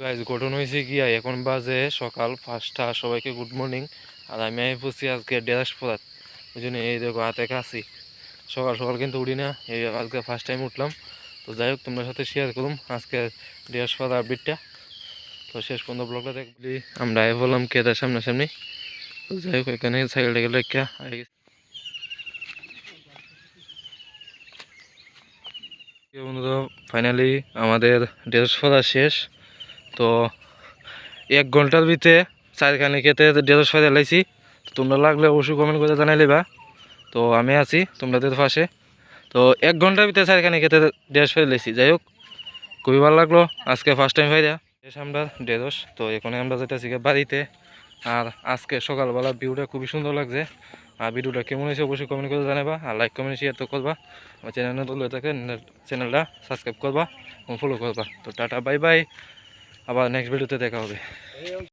Guys ঘটনা হয়েছে কি এখন বাজে সকাল 5টা, সবাইকে গুড মর্নিং। আর আমি পড়ছি আজকে ড্রেস পরাত, ওই জন্য এই দেখো হাতে কাছি। সকাল সকাল কিন্তু উঠি না, এই আজকে ফার্স্ট টাইম উঠলাম। তো যাই হোক, তোমার সাথে শেয়ার করুম আজকে ড্রেস পরা আপডেটটা। তো শেষ পর্যন্ত ব্লগটা দেখবি। আমরা বললাম কেদার সামনাসামনি। তো যাই হোক, এখানে সাইকেলটা গেলে বন্ধুরা ফাইনালি আমাদের ড্রেস পরা শেষ। তো 1 ঘন্টার ভিতরে চারখানি খেতে ড্রেস ফেলে লাইছি। তোমরা লাগলে অবশ্যই কমেন্ট করে জানাই লেবা। তো আমি আছি তোমাদের পাশে। তো 1 ঘন্টার ভিতরে চারখানি খেতে ড্রেস ফেলে লাইছি। যাই হোক, খুবই ভালো লাগলো আজকে ফার্স্ট টাইম ফাইরা শেষ আমরা ড্রেস। তো এখানে আমরা যেতেছি বাড়িতে। আর আজকে সকালবেলা ভিউটা খুবই সুন্দর লাগছে। আর ভিডিওটা কেমন হয়েছে অবশ্যই কমেন্ট করে জানাবা। আর লাইক কমেন্ট শেয়ার তো করবা। আমার চ্যানেল নতুন হয়ে থাকে চ্যানেলটা সাবস্ক্রাইব করবা এবং ফলো করবা। তো টাটা বাই বাই, আবার নেক্সট ভিডিওতে দেখা হবে।